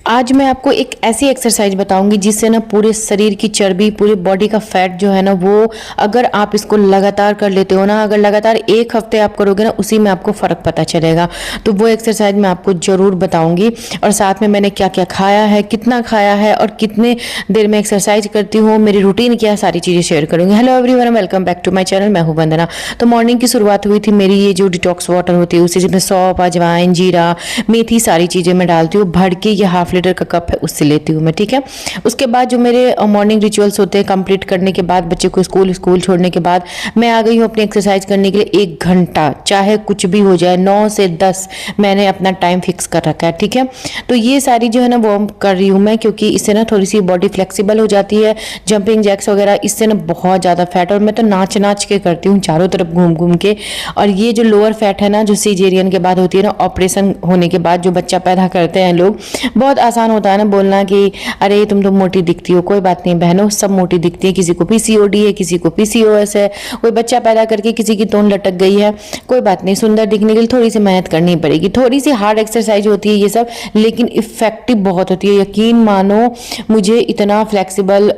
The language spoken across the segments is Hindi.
आज मैं आपको एक ऐसी एक्सरसाइज बताऊंगी जिससे ना पूरे शरीर की चर्बी, पूरे बॉडी का फैट जो है ना, वो अगर आप इसको लगातार कर लेते हो ना, अगर लगातार 1 हफ्ते आप करोगे ना, उसी में आपको फ़र्क पता चलेगा। तो वो एक्सरसाइज मैं आपको ज़रूर बताऊंगी, और साथ में मैंने क्या क्या खाया है, कितना खाया है और कितने देर में एक्सरसाइज करती हूँ, मेरी रूटीन क्या है, सारी चीज़ें शेयर करूँगी। Hello everyone, welcome back to my channel. मैं हूँ वंदना। तो मॉर्निंग की शुरुआत हुई थी मेरी, ये जो डिटॉक्स वाटर होती है उसी जिसमें सौंफ, अजवाइन, जीरा, मेथी, सारी चीज़ें मैं डालती हूँ। भर के ये हाफ लीटर का कप है उससे लेती हूँ मैं, ठीक है। उसके बाद जो मेरे मॉर्निंग रिचुअल्स होते हैं, कंप्लीट करने के बाद बच्चे को स्कूल छोड़ने के बाद मैं आ गई हूँ अपनी एक्सरसाइज करने के लिए। 1 घंटा चाहे कुछ भी हो जाए, 9 से 10 मैंने अपना टाइम फिक्स कर रखा है, ठीक है। तो ये सारी जो है ना वो कर रही हूँ मैं, क्योंकि इससे ना थोड़ी सी बॉडी फ्लेक्सिबल हो जाती है। जंपिंग जैक्स वगैरह इससे ना बहुत ज़्यादा फैट, और मैं तो नाच नाच के करती हूँ चारों तरफ घूम घूम के। और ये जो लोअर फैट है ना, जो सीजेरियन के बाद होती है ना, ऑपरेशन होने के बाद जो बच्चा पैदा करते हैं लोग, बहुत आसान होता है ना बोलना कि अरे तुम तो मोटी दिखती हो। कोई बात नहीं बहनों, सब मोटी दिखती है। किसी को पीसीओडी है, किसी को पीसीओएस है, कोई बच्चा पैदा करके किसी की तोंद लटक गई है, कोई बात नहीं। सुंदर दिखने के लिए थोड़ी सी मेहनत करनी पड़ेगी, थोड़ी सी हार्ड एक्सरसाइज होती है ये सब, लेकिन इफेक्टिव बहुत होती है। यकीन मानो, मुझे इतना फ्लेक्सिबल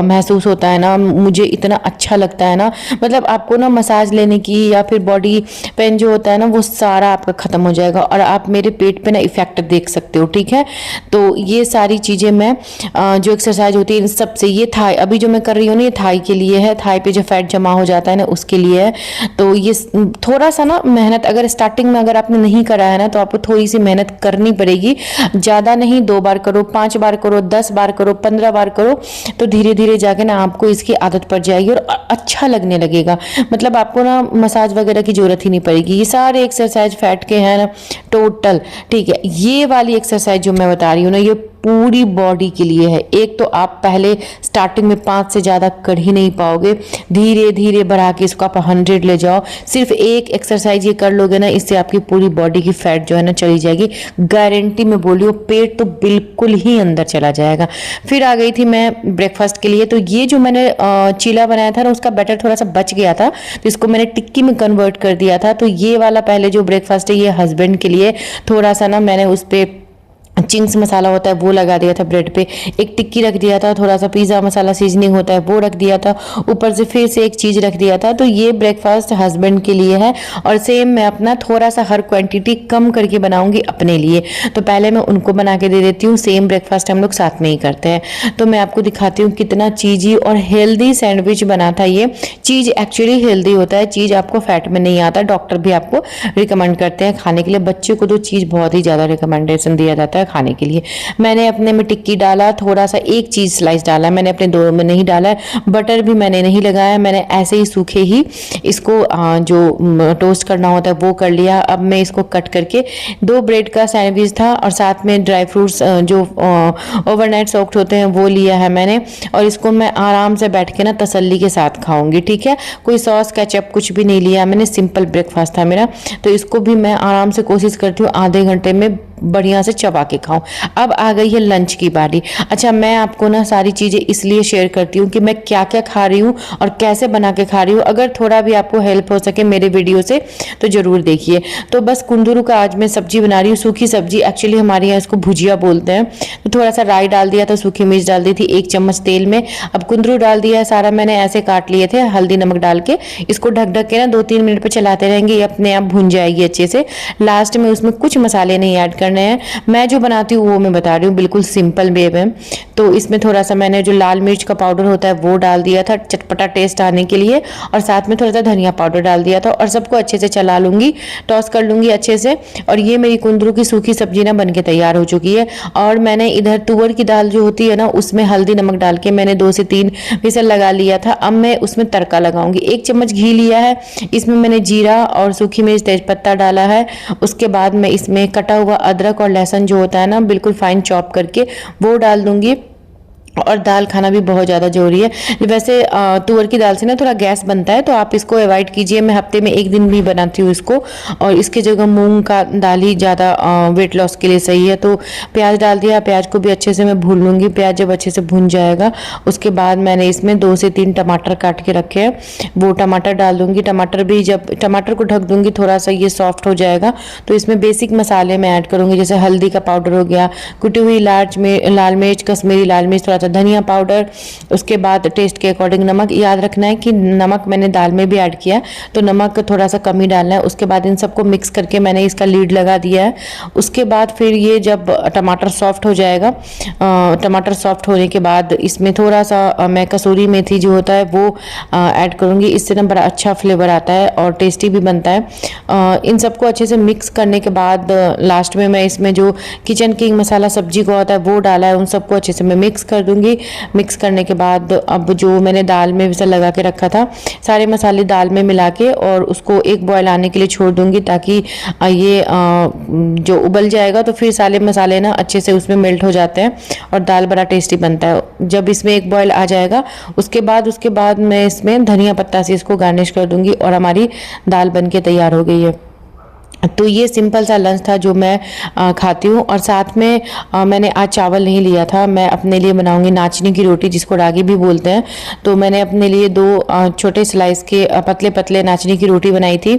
महसूस होता है ना, मुझे इतना अच्छा लगता है ना। मतलब आपको ना मसाज लेने की या फिर बॉडी पेन जो होता है ना, वो सारा आपका खत्म हो जाएगा, और आप मेरे पेट पे ना इफेक्ट देख सकते हो, ठीक है। तो ये सारी चीज़ें मैं जो एक्सरसाइज होती है इन सब से, ये थाई अभी जो मैं कर रही हूँ ना, ये थाई के लिए है। थाई पे जो फैट जमा हो जाता है ना, उसके लिए है। तो ये थोड़ा सा ना मेहनत, अगर स्टार्टिंग में अगर आपने नहीं करा है ना, तो आपको थोड़ी सी मेहनत करनी पड़ेगी। ज़्यादा नहीं, 2 बार करो, 5 बार करो, 10 बार करो, 15 बार करो, तो धीरे धीरे जाके ना आपको इसकी आदत पड़ जाएगी और अच्छा लगने लगेगा। मतलब आपको ना मसाज वगैरह की जरूरत ही नहीं पड़ेगी। ये सारे एक्सरसाइज फैट के हैं ना टोटल, ठीक है। ये वाली एक्सरसाइज जो मैं बता रही हूँ ना, ये पूरी बॉडी के लिए है। एक तो आप पहले स्टार्टिंग में 5 से ज़्यादा कर ही नहीं पाओगे, धीरे धीरे बढ़ा के इसको आप 100 ले जाओ। सिर्फ एक एक्सरसाइज ये कर लोगे ना, इससे आपकी पूरी बॉडी की फैट जो है ना चली जाएगी, गारंटी में बोलियो। पेट तो बिल्कुल ही अंदर चला जाएगा। फिर आ गई थी मैं ब्रेकफास्ट के लिए। तो ये जो मैंने चीला बनाया था ना, उसका बैटर थोड़ा सा बच गया था, तो इसको मैंने टिक्की में कन्वर्ट कर दिया था। तो ये वाला पहले जो ब्रेकफास्ट है, ये हस्बैंड के लिए थोड़ा सा ना मैंने उस पर चिंग्स मसाला होता है वो लगा दिया था ब्रेड पे, एक टिक्की रख दिया था, थोड़ा सा पिज़्ज़ा मसाला सीजनिंग होता है वो रख दिया था, ऊपर से फिर से एक चीज़ रख दिया था। तो ये ब्रेकफास्ट हस्बैंड के लिए है, और सेम मैं अपना थोड़ा सा हर क्वांटिटी कम करके बनाऊंगी अपने लिए। तो पहले मैं उनको बना के दे देती हूँ, सेम ब्रेकफास्ट हम लोग साथ में ही करते हैं। तो मैं आपको दिखाती हूँ कितना चीज़ी और हेल्दी सैंडविच बना था ये। चीज़ एक्चुअली हेल्दी होता है, चीज़ आपको फैट में नहीं आता। डॉक्टर भी आपको रिकमेंड करते हैं खाने के लिए। बच्चे को तो चीज़ बहुत ही ज़्यादा रिकमेंडेशन दिया जाता है खाने के लिए। मैंने अपने में टिक्की डाला, थोड़ा सा एक चीज स्लाइस डाला, मैंने अपने 2 में नहीं डाला है, बटर भी मैंने नहीं लगाया, मैंने ऐसे ही सूखे ही इसको जो टोस्ट करना होता है वो कर लिया। अब मैं इसको कट करके 2 ब्रेड का सैंडविच था, और साथ में ड्राई फ्रूट्स जो ओवरनाइट सोक्ड होते हैं वो लिया है मैंने, और इसको मैं आराम से बैठ के ना तसल्ली के साथ खाऊंगी, ठीक है। कोई सॉस केचप कुछ भी नहीं लिया मैंने, सिंपल ब्रेकफास्ट था मेरा। तो इसको भी मैं आराम से कोशिश करती हूँ आधे घंटे में बढ़िया से चबा के खाऊं। अब आ गई है लंच की बारी। अच्छा, मैं आपको ना सारी चीज़ें इसलिए शेयर करती हूँ कि मैं क्या क्या खा रही हूँ और कैसे बना के खा रही हूँ। अगर थोड़ा भी आपको हेल्प हो सके मेरे वीडियो से तो ज़रूर देखिए। तो बस कुंदरू का आज मैं सब्जी बना रही हूँ, सूखी सब्जी। एक्चुअली हमारे यहाँ इसको भुजिया बोलते हैं। तो थोड़ा सा राई डाल दिया था, सूखी मिर्च डाल दी थी 1 चम्मच तेल में। अब कुंदरू डाल दिया है सारा, मैंने ऐसे काट लिए थे, हल्दी नमक डाल के इसको ढक ढक के ना 2-3 मिनट पर चलाते रहेंगे, ये अपने आप भुन जाएगी अच्छे से। लास्ट में उसमें कुछ मसाले नहीं ऐड करने हैं, मैं जो बनाती हूँ वो मैं बता रही हूँ, बिल्कुल सिंपल वे में। तो इसमें थोड़ा सा मैंने जो लाल मिर्च का पाउडर होता है वो डाल दिया था चटपटा टेस्ट आने के लिए, और साथ में थोड़ा सा धनिया पाउडर डाल दिया था, और सबको अच्छे से चला लूँगी, टॉस कर लूँगी अच्छे से। और ये मेरी कुंदरू की सूखी सब्जी ना बनके तैयार हो चुकी है। और मैंने इधर तुअर की दाल जो होती है ना, उसमें हल्दी नमक डाल के मैंने 2 से 3 विसल लगा लिया था। अब मैं उसमें तड़का लगाऊंगी। 1 चम्मच घी लिया है, इसमें मैंने जीरा और सूखी मिर्च तेजपत्ता डाला है। उसके बाद मैं इसमें कटा हुआ अदरक और लहसुन जो होता है ना, बिल्कुल फाइन चॉप करके वो डाल दूंगी। और दाल खाना भी बहुत ज़्यादा ज़रूरी है। वैसे तुअर की दाल से ना थोड़ा गैस बनता है, तो आप इसको अवॉइड कीजिए। मैं हफ्ते में 1 दिन भी बनाती हूँ इसको, और इसकी जगह मूंग का दाल ही ज़्यादा वेट लॉस के लिए सही है। तो प्याज डाल दिया, प्याज को भी अच्छे से मैं भून लूँगी। प्याज जब अच्छे से भून जाएगा उसके बाद मैंने इसमें 2 से 3 टमाटर काट के रखे हैं, वो टमाटर डाल दूँगी। टमाटर भी जब टमाटर को ढक दूँगी थोड़ा सा ये सॉफ्ट हो जाएगा, तो इसमें बेसिक मसाले मैं ऐड करूँगी, जैसे हल्दी का पाउडर हो गया, कुटी हुई लाल मिर्च, कश्मीरी लाल मिर्च, थोड़ा सा धनिया पाउडर, उसके बाद टेस्ट के अकॉर्डिंग नमक। याद रखना है कि नमक मैंने दाल में भी ऐड किया है, तो नमक थोड़ा सा कम ही डालना है। उसके बाद इन सबको मिक्स करके मैंने इसका लीड लगा दिया है। उसके बाद फिर ये जब टमाटर सॉफ्ट हो जाएगा, टमाटर सॉफ्ट होने के बाद इसमें थोड़ा सा मैं कसूरी मेथी जो होता है वो ऐड करूँगी। इससे ना बड़ा अच्छा फ्लेवर आता है और टेस्टी भी बनता है। इन सबको अच्छे से मिक्स करने के बाद लास्ट में मैं इसमें जो किचन किंग मसाला सब्जी को होता है वो डाला है, उन सबको अच्छे से मैं मिक्स कर दूंगी। मिक्स करने के बाद अब जो मैंने दाल में विसल लगा के रखा था, सारे मसाले दाल में मिला के और उसको एक बॉयल आने के लिए छोड़ दूंगी, ताकि ये जो उबल जाएगा तो फिर सारे मसाले ना अच्छे से उसमें मेल्ट हो जाते हैं और दाल बड़ा टेस्टी बनता है। जब इसमें एक बॉयल आ जाएगा उसके बाद मैं इसमें धनिया पत्ता से इसको गार्निश कर दूंगी और हमारी दाल बन के तैयार हो गई है। तो ये सिंपल सा लंच था जो मैं खाती हूँ। और साथ में मैंने आज चावल नहीं लिया था, मैं अपने लिए बनाऊंगी नाचनी की रोटी, जिसको रागी भी बोलते हैं। तो मैंने अपने लिए 2 छोटे स्लाइस के पतले पतले नाचनी की रोटी बनाई थी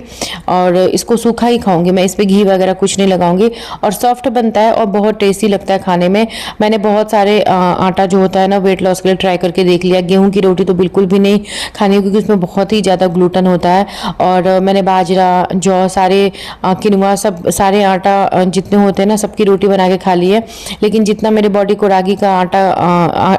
और इसको सूखा ही खाऊंगी मैं, इस पर घी वगैरह कुछ नहीं लगाऊंगी। और सॉफ्ट बनता है और बहुत टेस्टी लगता है खाने में। मैंने बहुत सारे आटा जो होता है ना वेट लॉस के लिए ट्राई करके देख लिया। गेहूँ की रोटी तो बिल्कुल भी नहीं खानी, क्योंकि उसमें बहुत ही ज़्यादा ग्लूटन होता है। और मैंने बाजरा, जौ, सारे किनुआ, सब सारे आटा जितने होते हैं ना सबकी रोटी बना के खा ली है। लेकिन जितना मेरे बॉडी को रागी का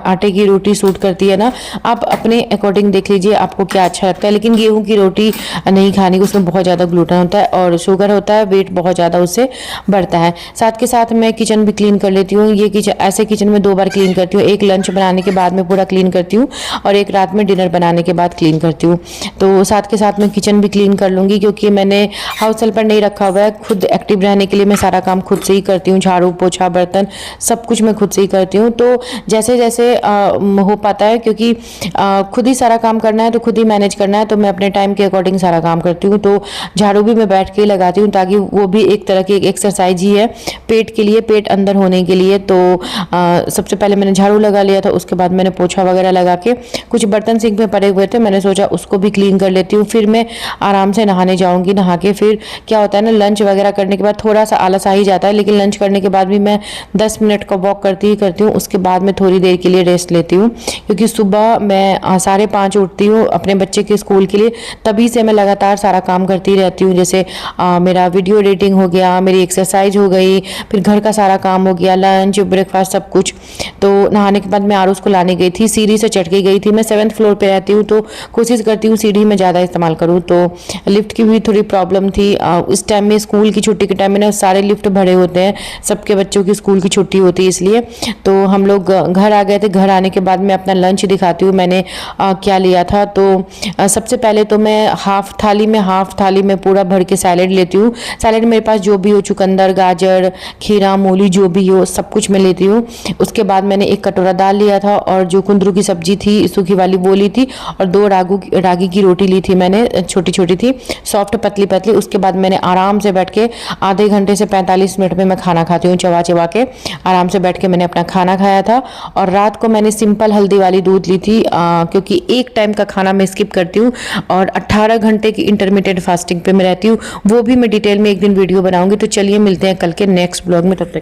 आटे की रोटी सूट करती है ना, आप अपने अकॉर्डिंग देख लीजिए आपको क्या अच्छा लगता है। लेकिन गेहूं की रोटी नहीं खानी, उसमें बहुत ज़्यादा ग्लूटेन होता है और शुगर होता है, वेट बहुत ज़्यादा उससे बढ़ता है। साथ के साथ मैं किचन भी क्लीन कर लेती हूँ। ये किचन में 2 बार क्लीन करती हूँ, एक लंच बनाने के बाद में पूरा क्लीन करती हूँ और एक रात में डिनर बनाने के बाद क्लीन करती हूँ। तो साथ के साथ मैं किचन भी क्लीन कर लूँगी, क्योंकि मैंने हाउस हेल्पर नहीं रखा हुआ है। खुद एक्टिव रहने के लिए मैं सारा काम खुद से ही करती हूँ, झाड़ू पोछा बर्तन सब कुछ मैं खुद से ही करती हूँ। तो जैसे जैसे हो पाता है, क्योंकि खुद ही सारा काम करना है तो खुद ही मैनेज करना है, तो मैं अपने टाइम के अकॉर्डिंग सारा काम करती हूँ। तो झाड़ू भी मैं बैठ के ही लगाती हूँ, ताकि वो भी एक तरह की एक एक्सरसाइज ही है पेट के लिए, पेट अंदर होने के लिए। तो सबसे पहले मैंने झाड़ू लगा लिया था, उसके बाद मैंने पोछा वगैरह लगा के, कुछ बर्तन सिंक में पड़े हुए थे, मैंने सोचा उसको भी क्लीन कर लेती हूँ। फिर मैं आराम से नहाने जाऊँगी। नहा के फिर क्या होता है ना, लंच वगैरह करने के बाद थोड़ा सा आलस आ ही जाता है, लेकिन लंच करने के बाद भी मैं 10 मिनट का वॉक करती हूँ। उसके बाद मैं थोड़ी देर के लिए रेस्ट लेती हूँ, क्योंकि सुबह मैं 5:30 उठती हूँ अपने बच्चे के स्कूल के लिए। तभी से मैं लगातार सारा काम करती रहती हूँ, जैसे मेरा वीडियो एडिटिंग हो गया, मेरी एक्सरसाइज हो गई, फिर घर का सारा काम हो गया, लंच ब्रेकफास्ट सब कुछ। तो नहाने के बाद मैं आरुष को लाने गई थी, सीढ़ी से चढ़ के गई थी। मैं 7th फ्लोर पर रहती हूँ, तो कोशिश करती हूँ सीढ़ी में ज़्यादा इस्तेमाल करूँ। तो लिफ्ट की भी थोड़ी प्रॉब्लम थी। इस टाइम में स्कूल की छुट्टी के टाइम में ना सारे लिफ्ट भरे होते हैं, सबके बच्चों की स्कूल की छुट्टी होती है, इसलिए। तो हम लोग घर आ गए थे। घर आने के बाद मैं अपना लंच दिखाती हूँ मैंने क्या लिया था। तो सबसे पहले तो मैं हाफ थाली में पूरा भर के सैलेड लेती हूँ। सैलेड मेरे पास जो भी हो, चुकंदर, गाजर, खीरा, मूली, जो भी हो सब कुछ मैं लेती हूँ। उसके बाद मैंने 1 कटोरा दाल लिया था और जो कुंदरू की सब्जी थी सूखी वाली वो ली थी, और 2 रागी की रोटी ली थी मैंने, छोटी छोटी थी, सॉफ्ट पतली पतली। उसके बाद मैंने आराम से बैठ के आधे घंटे से 45 मिनट में मैं खाना खाती हूँ, चबा चबा के आराम से बैठ के मैंने अपना खाना खाया था। और रात को मैंने सिंपल हल्दी वाली दूध ली थी, क्योंकि एक टाइम का खाना मैं स्किप करती हूँ और 18 घंटे की इंटरमीडिएट फास्टिंग पे मैं रहती हूँ। वो भी मैं डिटेल में एक दिन वीडियो बनाऊंगी। तो चलिए मिलते हैं कल के नेक्स्ट ब्लॉग में, तब तक